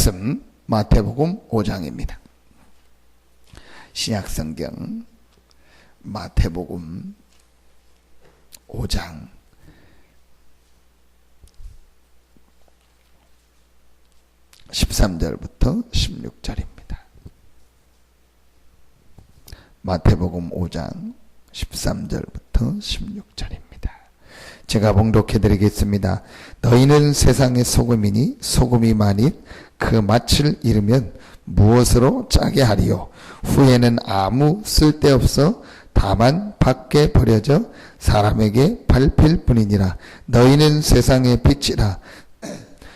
말씀 마태복음 5장입니다. 신약성경 마태복음 5장 13절부터 16절입니다. 마태복음 5장 13절부터 16절입니다. 제가 봉독해 드리겠습니다. 너희는 세상의 소금이니 소금이 만일 그 맛을 잃으면 무엇으로 짜게 하리요? 후에는 아무 쓸데없어 다만 밖에 버려져 사람에게 밟힐 뿐이니라. 너희는 세상의 빛이라.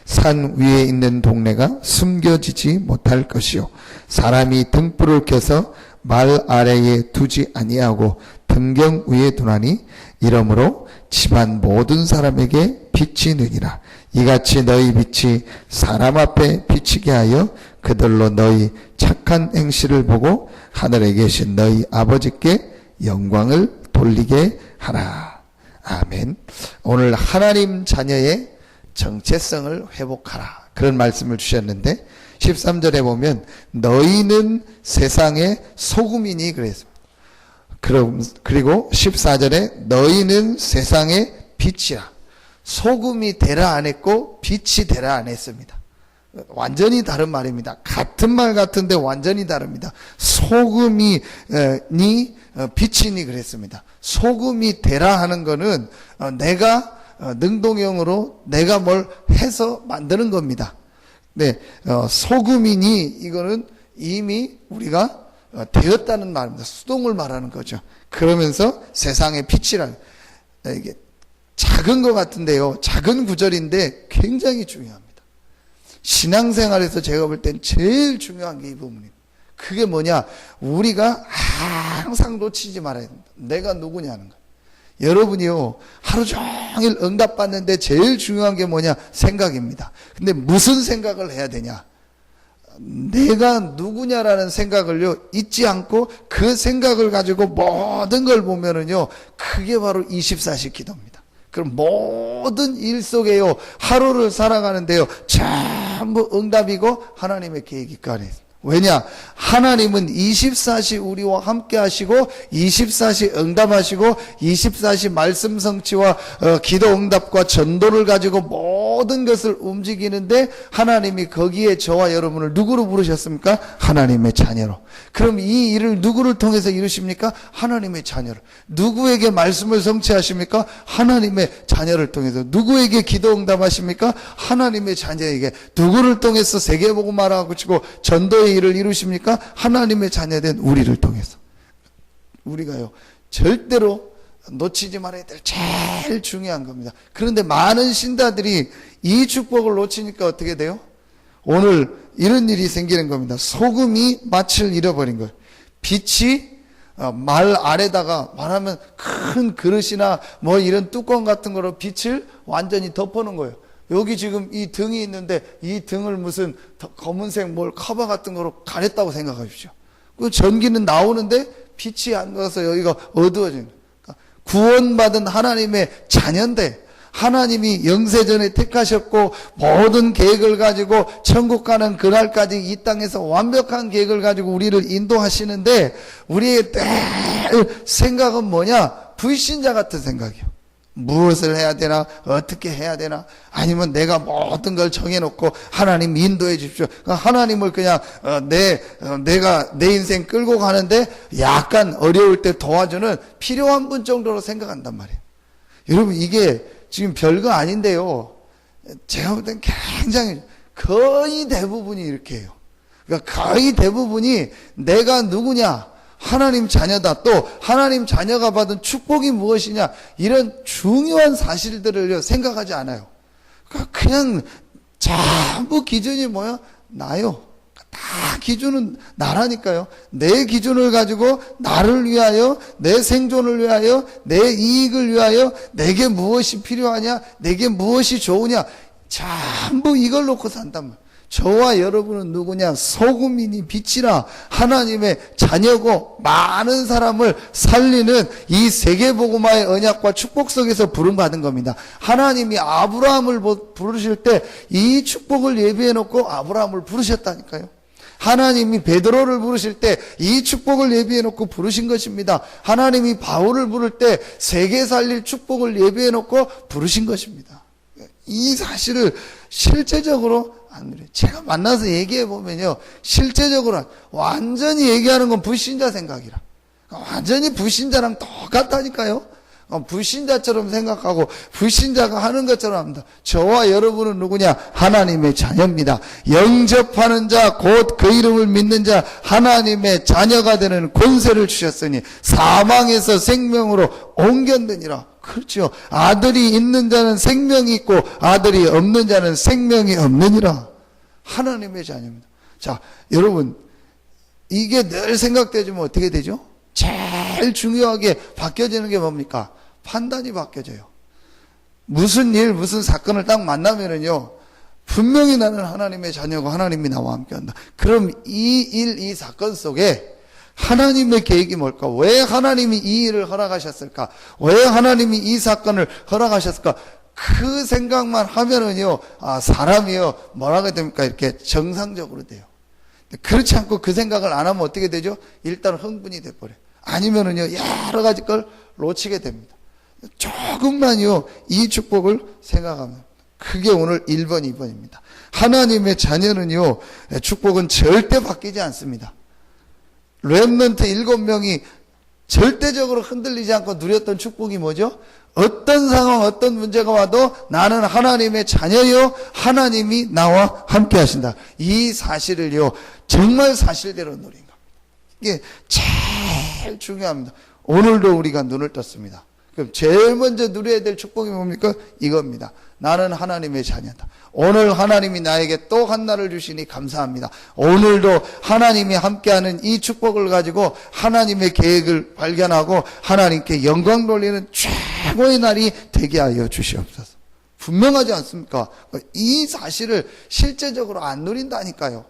산 위에 있는 동네가 숨겨지지 못할 것이요, 사람이 등불을 켜서 말 아래에 두지 아니하고 등경 위에 두나니 이러므로 집안 모든 사람에게 빛이 느니라. 이같이 너희 빛이 사람 앞에 비치게 하여 그들로 너희 착한 행실을 보고 하늘에 계신 너희 아버지께 영광을 돌리게 하라. 아멘. 오늘 하나님 자녀의 정체성을 회복하라, 그런 말씀을 주셨는데 13절에 보면 너희는 세상의 소금이니 그랬습니다. 그리고 14절에 너희는 세상의 빛이라. 소금이 되라 안 했고 빛이 되라 안 했습니다. 완전히 다른 말입니다. 같은 말 같은데 완전히 다릅니다. 소금이 빛이니 그랬습니다. 소금이 되라 하는 거는 내가 능동형으로 내가 뭘 해서 만드는 겁니다. 네, 소금이니 이거는 이미 우리가 되었다는 말입니다. 수동을 말하는 거죠. 그러면서 세상의 빛이라. 이게 작은 것 같은데요, 작은 구절인데 굉장히 중요합니다. 신앙생활에서 제가 볼 땐 제일 중요한 게 이 부분입니다. 그게 뭐냐? 우리가 항상 놓치지 말아야 된다. 내가 누구냐는 거. 여러분이요, 하루 종일 응답받는데 제일 중요한 게 뭐냐? 생각입니다. 근데 무슨 생각을 해야 되냐? 내가 누구냐라는 생각을요 잊지 않고 그 생각을 가지고 모든 걸 보면은요, 그게 바로 24시 기도입니다. 그럼 모든 일 속에요, 하루를 살아가는데요, 전부 응답이고 하나님의 계획이 깔려 있습니다. 왜냐? 하나님은 24시 우리와 함께 하시고 24시 응답하시고 24시 말씀 성취와 기도 응답과 전도를 가지고 모든 것을 움직이는데, 하나님이 거기에 저와 여러분을 누구로 부르셨습니까? 하나님의 자녀로. 그럼 이 일을 누구를 통해서 이루십니까? 하나님의 자녀로. 누구에게 말씀을 성취하십니까? 하나님의 자녀를 통해서. 누구에게 기도 응답하십니까? 하나님의 자녀에게. 누구를 통해서 세계복음화를 하시고 전도의 일을 이루십니까? 하나님의 자녀된 우리를 통해서. 우리가요, 절대로 놓치지 말아야 될 제일 중요한 겁니다. 그런데 많은 신자들이 이 축복을 놓치니까 어떻게 돼요? 오늘 이런 일이 생기는 겁니다. 소금이 맛을 잃어버린 거예요. 빛이 말 아래다가, 말하면 큰 그릇이나 뭐 이런 뚜껑 같은 거로 빛을 완전히 덮어놓은 거예요. 여기 지금 이 등이 있는데 이 등을 무슨 검은색 뭘 커버 같은 거로 가렸다고 생각하십시오. 그 전기는 나오는데 빛이 안 나서 여기가 어두워지는 거예요. 그러니까 구원받은 하나님의 자녀인데, 하나님이 영세전에 택하셨고 모든 계획을 가지고 천국 가는 그날까지 이 땅에서 완벽한 계획을 가지고 우리를 인도하시는데, 우리의 늘 생각은 뭐냐? 불신자 같은 생각이요. 무엇을 해야 되나? 어떻게 해야 되나? 아니면 내가 모든 걸 정해놓고 하나님 인도해 주십시오. 하나님을 그냥 내가 내 인생 끌고 가는데 약간 어려울 때 도와주는 필요한 분 정도로 생각한단 말이에요. 여러분, 이게 지금 별거 아닌데요, 제가 볼 땐 굉장히 거의 대부분이 이렇게 해요. 그러니까 거의 대부분이 내가 누구냐, 하나님 자녀다, 또 하나님 자녀가 받은 축복이 무엇이냐, 이런 중요한 사실들을 생각하지 않아요. 그냥 전부 기준이 뭐야? 나요. 다 기준은 나라니까요. 내 기준을 가지고 나를 위하여, 내 생존을 위하여, 내 이익을 위하여 내게 무엇이 필요하냐, 내게 무엇이 좋으냐, 전부 이걸 놓고 산단 말이에요. 저와 여러분은 누구냐? 소금이니 빛이라 하나님의 자녀고 많은 사람을 살리는 이 세계복음화의 언약과 축복 속에서 부름받은 겁니다. 하나님이 아브라함을 부르실 때 이 축복을 예비해 놓고 아브라함을 부르셨다니까요. 하나님이 베드로를 부르실 때 이 축복을 예비해 놓고 부르신 것입니다. 하나님이 바울을 부를 때 세계 살릴 축복을 예비해 놓고 부르신 것입니다. 이 사실을 실제적으로 안 누려요. 제가 만나서 얘기해 보면요, 실제적으로 완전히 얘기하는 건 불신자 생각이라. 완전히 불신자랑 똑같다니까요. 불신자처럼 생각하고 불신자가 하는 것처럼 합니다. 저와 여러분은 누구냐? 하나님의 자녀입니다. 영접하는 자 곧 그 이름을 믿는 자 하나님의 자녀가 되는 권세를 주셨으니 사망에서 생명으로 옮겼느니라. 그렇죠. 아들이 있는 자는 생명이 있고 아들이 없는 자는 생명이 없느니라. 하나님의 자녀입니다. 자, 여러분, 이게 늘 생각되지면 어떻게 되죠? 제일 중요하게 바뀌어지는 게 뭡니까? 판단이 바뀌어져요. 무슨 일, 무슨 사건을 딱 만나면은요, 분명히 나는 하나님의 자녀고 하나님이 나와 함께한다. 그럼 이 일, 이 사건 속에 하나님의 계획이 뭘까? 왜 하나님이 이 일을 허락하셨을까? 왜 하나님이 이 사건을 허락하셨을까? 그 생각만 하면은요, 사람이요, 뭐라고 됩니까? 이렇게 정상적으로 돼요. 그렇지 않고 그 생각을 안 하면 어떻게 되죠? 일단 흥분이 돼버려요. 아니면은요, 여러 가지 걸 놓치게 됩니다. 조금만요, 이 축복을 생각하면. 그게 오늘 1번, 2번입니다. 하나님의 자녀는요, 축복은 절대 바뀌지 않습니다. 렘넌트 7명이 절대적으로 흔들리지 않고 누렸던 축복이 뭐죠? 어떤 상황, 어떤 문제가 와도 나는 하나님의 자녀요, 하나님이 나와 함께 하신다. 이 사실을요, 정말 사실대로 누린 겁니다. 이게 제일 중요합니다. 오늘도 우리가 눈을 떴습니다. 그럼 제일 먼저 누려야 될 축복이 뭡니까? 이겁니다. 나는 하나님의 자녀다. 오늘 하나님이 나에게 또 한 날을 주시니 감사합니다. 오늘도 하나님이 함께하는 이 축복을 가지고 하나님의 계획을 발견하고 하나님께 영광 돌리는 최고의 날이 되게 하여 주시옵소서. 분명하지 않습니까? 이 사실을 실제적으로 안 누린다니까요.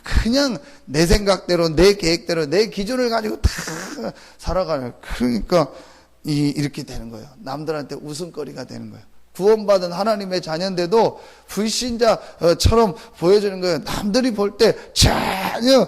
그냥 내 생각대로, 내 계획대로, 내 기준을 가지고 다 살아가요. 그러니까 이렇게 되는 거예요. 남들한테 웃음거리가 되는 거예요. 구원받은 하나님의 자녀인데도 불신자처럼 보여지는 거예요. 남들이 볼 때 전혀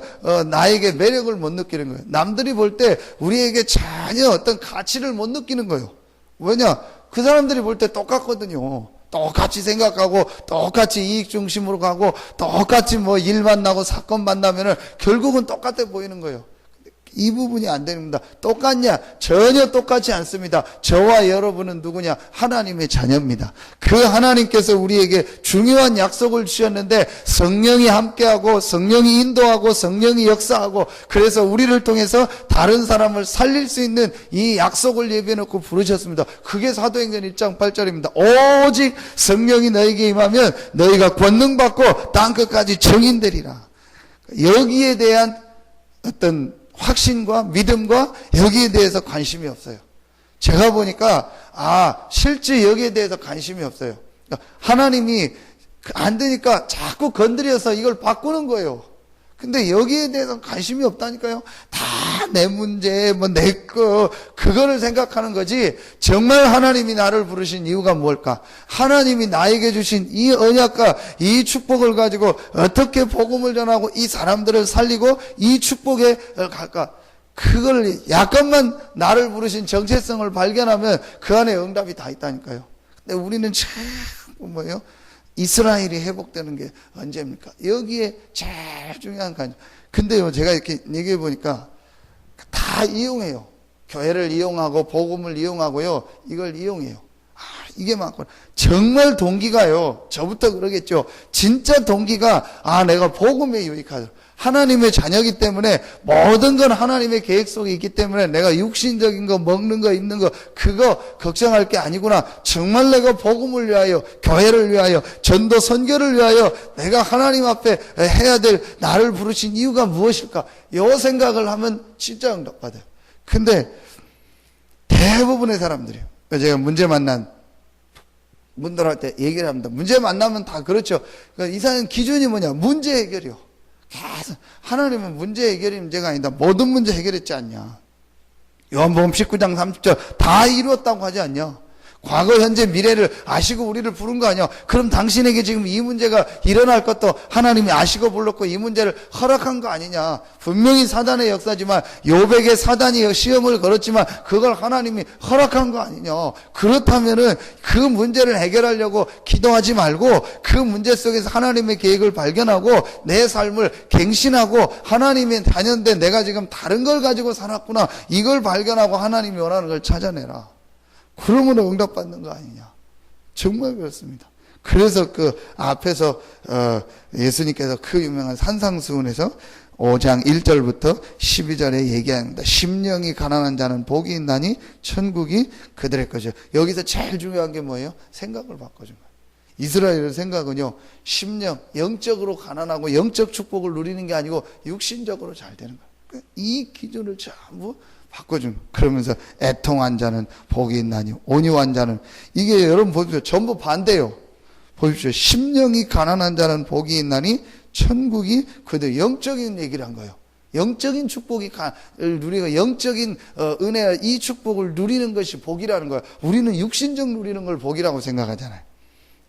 나에게 매력을 못 느끼는 거예요. 남들이 볼 때 우리에게 전혀 어떤 가치를 못 느끼는 거예요. 왜냐? 그 사람들이 볼 때 똑같거든요. 똑같이 생각하고 똑같이 이익 중심으로 가고 똑같이 뭐 일 만나고 사건 만나면은 결국은 똑같아 보이는 거예요. 이 부분이 안 됩니다. 똑같냐? 전혀 똑같지 않습니다. 저와 여러분은 누구냐? 하나님의 자녀입니다. 그 하나님께서 우리에게 중요한 약속을 주셨는데 성령이 함께하고 성령이 인도하고 성령이 역사하고 그래서 우리를 통해서 다른 사람을 살릴 수 있는 이 약속을 예비해놓고 부르셨습니다. 그게 사도행전 1장 8절입니다. 오직 성령이 너에게 임하면 너희가 권능받고 땅끝까지 증인되리라. 여기에 대한 어떤 확신과 믿음과 여기에 대해서 관심이 없어요. 제가 보니까 실제 여기에 대해서 관심이 없어요. 하나님이 안 되니까 자꾸 건드려서 이걸 바꾸는 거예요. 근데 여기에 대해서 관심이 없다니까요. 다 내 문제, 뭐 내 거, 그거를 생각하는 거지. 정말 하나님이 나를 부르신 이유가 뭘까? 하나님이 나에게 주신 이 언약과 이 축복을 가지고 어떻게 복음을 전하고 이 사람들을 살리고 이 축복에 갈까? 그걸 약간만 나를 부르신 정체성을 발견하면 그 안에 응답이 다 있다니까요. 근데 우리는 참 뭐예요? 이스라엘이 회복되는 게 언제입니까? 여기에 제일 중요한 관점. 근데요, 제가 이렇게 얘기해 보니까 다 이용해요. 교회를 이용하고 복음을 이용하고요. 이걸 이용해요. 이게 많고 정말 동기가요. 저부터 그러겠죠. 진짜 동기가 내가 복음에 유익하다. 하나님의 자녀이기 때문에 모든 건 하나님의 계획 속에 있기 때문에 내가 육신적인 거 먹는 거 입는 거 그거 걱정할 게 아니구나. 정말 내가 복음을 위하여 교회를 위하여 전도 선교를 위하여 내가 하나님 앞에 해야 될 나를 부르신 이유가 무엇일까? 이 생각을 하면 진짜 응답받아요. 근데 대부분의 사람들이요. 제가 문제 만난 문들할 때 얘기를 합니다. 문제 만나면 다 그렇죠. 그러니까 이사는 기준이 뭐냐? 문제 해결이요. 계속 하나님은 문제 해결이 문제가 아니다. 모든 문제 해결했지 않냐. 요한복음 19장 30절 다 이루었다고 하지 않냐. 과거, 현재, 미래를 아시고 우리를 부른 거 아니야. 그럼 당신에게 지금 이 문제가 일어날 것도 하나님이 아시고 불렀고 이 문제를 허락한 거 아니냐. 분명히 사단의 역사지만, 욥에게 사단이 시험을 걸었지만 그걸 하나님이 허락한 거 아니냐. 그렇다면은 그 문제를 해결하려고 기도하지 말고 그 문제 속에서 하나님의 계획을 발견하고 내 삶을 갱신하고 하나님의 다녔는데 내가 지금 다른 걸 가지고 살았구나. 이걸 발견하고 하나님이 원하는 걸 찾아내라. 그러면 응답받는 거 아니냐. 정말 그렇습니다. 그래서 그 앞에서 예수님께서 그 유명한 산상수훈에서 5장 1절부터 12절에 얘기합니다. 심령이 가난한 자는 복이 있나니 천국이 그들의 것이요. 여기서 제일 중요한 게 뭐예요? 생각을 바꿔준 거예요. 이스라엘의 생각은요, 심령, 영적으로 가난하고 영적 축복을 누리는 게 아니고 육신적으로 잘 되는 거예요. 이 기준을 전부 바꿔준. 그러면서 애통한 자는 복이 있나니 온유한 자는, 이게 여러분 보십시오. 전부 반대요. 보십시오. 심령이 가난한 자는 복이 있나니 천국이 그들, 영적인 얘기를 한 거예요. 영적인 축복이 누리고 영적인 은혜, 이 축복을 누리는 것이 복이라는 거예요. 우리는 육신적 누리는 걸 복이라고 생각하잖아요.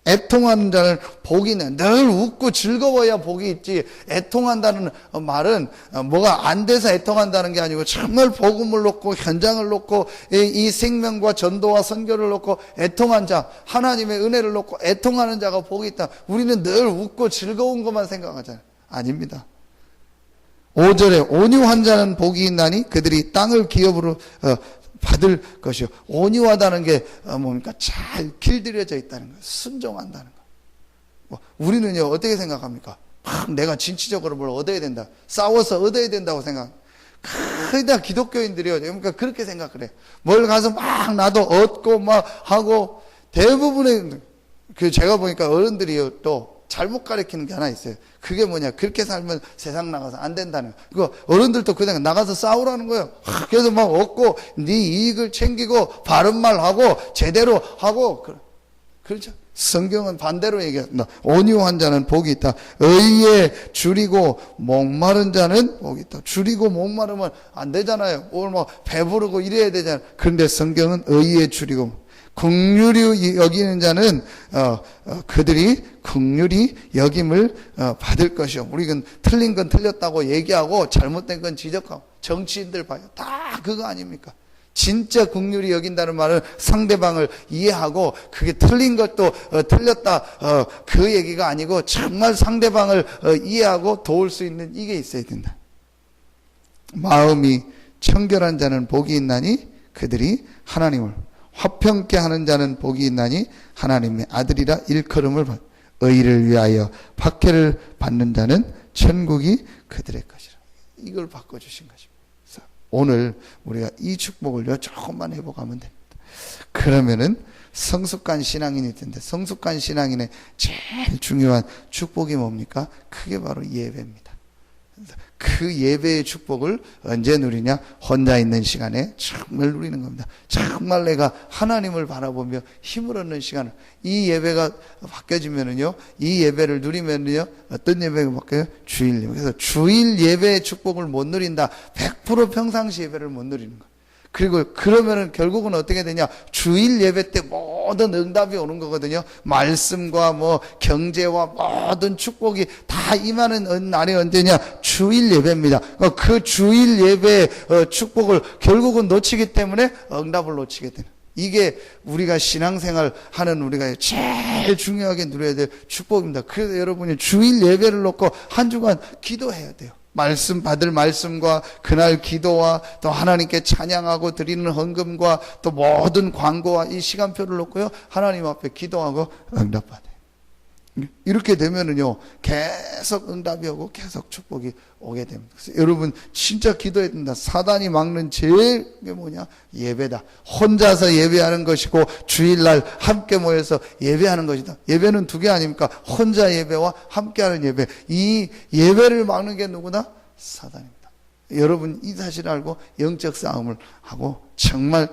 애통하는 자는 복이 있네. 늘 웃고 즐거워야 복이 있지. 애통한다는 말은 뭐가 안 돼서 애통한다는 게 아니고 정말 복음을 놓고 현장을 놓고 이 생명과 전도와 선교를 놓고 애통한 자, 하나님의 은혜를 놓고 애통하는 자가 복이 있다. 우리는 늘 웃고 즐거운 것만 생각하잖아요. 아닙니다. 5절에 온유한 자는 복이 있나니 그들이 땅을 기업으로 받을 것이요. 온유하다는 게 뭡니까? 잘 길들여져 있다는 거예요. 순종한다는 거. 우리는요, 어떻게 생각합니까? 내가 진취적으로 뭘 얻어야 된다. 싸워서 얻어야 된다고 생각. 거의 다 기독교인들이요. 그러니까 그렇게 생각을 해. 뭘 가서 막 나도 얻고 막 하고, 대부분의, 제가 보니까 어른들이요, 또 잘못 가르치는 게 하나 있어요. 그게 뭐냐? 그렇게 살면 세상 나가서 안 된다는 거. 그거 어른들도 그냥 나가서 싸우라는 거예요. 그래서 막 얻고 네 이익을 챙기고 바른 말 하고 제대로 하고. 그렇죠? 성경은 반대로 얘기합니다. 온유한 자는 복이 있다. 의에 줄이고 목마른 자는 복이 있다. 줄이고 목마르면 안 되잖아요. 오늘 뭐 배부르고 이래야 되잖아요. 그런데 성경은 의에 줄이고 긍휼히 여기는 자는 그들이 긍휼히 여김을 받을 것이요. 우리는 틀린 건 틀렸다고 얘기하고 잘못된 건 지적하고. 정치인들 봐요. 다 그거 아닙니까? 진짜 긍휼히 여긴다는 말은 상대방을 이해하고 그게 틀린 것도 틀렸다 그 얘기가 아니고 정말 상대방을 이해하고 도울 수 있는 이게 있어야 된다. 마음이 청결한 자는 복이 있나니 그들이 하나님을, 화평케 하는 자는 복이 있나니 하나님의 아들이라 일컬음을 받. 의를 위하여 박해를 받는 자는 천국이 그들의 것이라. 이걸 바꿔주신 것입니다. 그래서 오늘 우리가 이 축복을요 조금만 해보가면 됩니다. 그러면은 성숙한 신앙인이 텐데, 성숙한 신앙인의 제일 중요한 축복이 뭡니까? 그게 바로 예배입니다. 그 예배의 축복을 언제 누리냐? 혼자 있는 시간에 정말 누리는 겁니다. 정말 내가 하나님을 바라보며 힘을 얻는 시간을, 이 예배가 바뀌어지면은요, 이 예배를 누리면은요, 어떤 예배가 바뀌어요? 주일 예배. 그래서 주일 예배의 축복을 못 누린다. 100% 평상시 예배를 못 누리는 거예요. 그리고 그러면은 결국은 어떻게 되냐? 주일 예배 때 모든 응답이 오는 거거든요. 말씀과 뭐 경제와 모든 축복이 다 임하는 날이 언제냐? 주일 예배입니다. 그 주일 예배의 축복을 결국은 놓치기 때문에 응답을 놓치게 되는. 이게 우리가 신앙생활 하는 우리가 제일 중요하게 누려야 될 축복입니다. 그래서 여러분이 주일 예배를 놓고 한 주간 기도해야 돼요. 말씀 받을 말씀과 그날 기도와 또 하나님께 찬양하고 드리는 헌금과 또 모든 광고와 이 시간표를 놓고요, 하나님 앞에 기도하고 응답받아요. 이렇게 되면은요, 계속 응답이 오고 계속 축복이 오게 됩니다. 그래서 여러분 진짜 기도해야 된다. 사단이 막는 제일 게 뭐냐? 예배다. 혼자서 예배하는 것이고 주일날 함께 모여서 예배하는 것이다. 예배는 두 개 아닙니까? 혼자 예배와 함께하는 예배. 이 예배를 막는 게 누구나? 사단입니다. 여러분 이 사실을 알고 영적 싸움을 하고 정말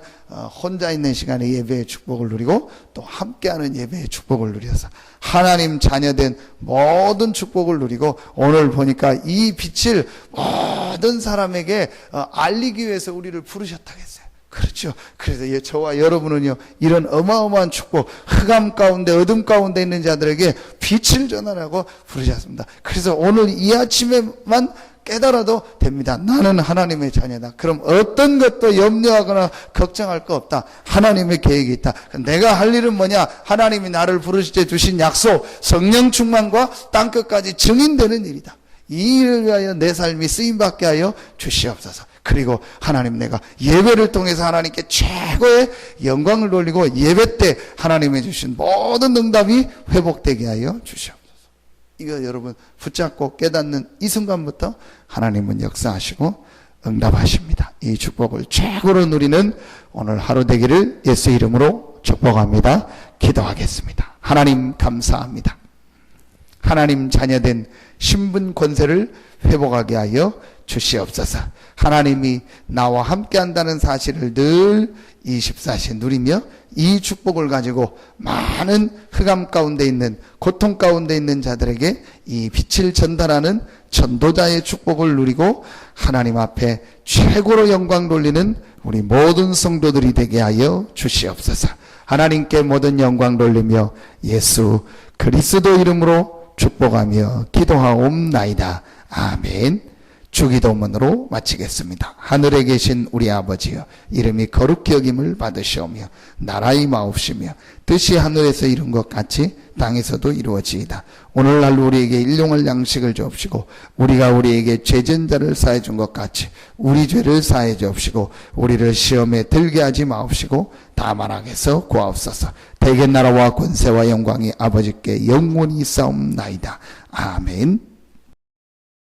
혼자 있는 시간에 예배의 축복을 누리고 또 함께하는 예배의 축복을 누려서 하나님 자녀된 모든 축복을 누리고 오늘 보니까 이 빛을 모든 사람에게 알리기 위해서 우리를 부르셨다겠어요. 그렇죠. 그래서 저와 여러분은요, 이런 어마어마한 축복, 흑암 가운데 어둠 가운데 있는 자들에게 빛을 전하라고 부르셨습니다. 그래서 오늘 이 아침에만 깨달아도 됩니다. 나는 하나님의 자녀다. 그럼 어떤 것도 염려하거나 걱정할 거 없다. 하나님의 계획이 있다. 내가 할 일은 뭐냐? 하나님이 나를 부르실 때 주신 약속, 성령 충만과 땅끝까지 증인되는 일이다. 이 일을 위하여 내 삶이 쓰임받게 하여 주시옵소서. 그리고 하나님, 내가 예배를 통해서 하나님께 최고의 영광을 돌리고 예배 때 하나님이 주신 모든 응답이 회복되게 하여 주시옵소서. 이거 여러분 붙잡고 깨닫는 이 순간부터 하나님은 역사하시고 응답하십니다. 이 축복을 최고로 누리는 오늘 하루 되기를 예수 이름으로 축복합니다. 기도하겠습니다. 하나님 감사합니다. 하나님 자녀된 신분 권세를 회복하게 하여 주시옵소서. 하나님이 나와 함께 한다는 사실을 늘 24시 누리며 이 축복을 가지고 많은 흑암 가운데 있는, 고통 가운데 있는 자들에게 이 빛을 전달하는 전도자의 축복을 누리고 하나님 앞에 최고로 영광 돌리는 우리 모든 성도들이 되게 하여 주시옵소서. 하나님께 모든 영광 돌리며 예수 그리스도 이름으로 축복하며 기도하옵나이다. 아멘. 주기도문으로 마치겠습니다. 하늘에 계신 우리 아버지여, 이름이 거룩히 여김을 받으시오며 나라의 마옵시며 뜻이 하늘에서 이룬 것 같이 땅에서도 이루어지이다. 오늘날 우리에게 일용할 양식을 주옵시고 우리가 우리에게 죄진 자를 사해 준 것 같이 우리 죄를 사해 주옵시고 우리를 시험에 들게 하지 마옵시고 다만 악에서 구하옵소서. 대개 나라와 권세와 영광이 아버지께 영원히 있사옵나이다. 아멘.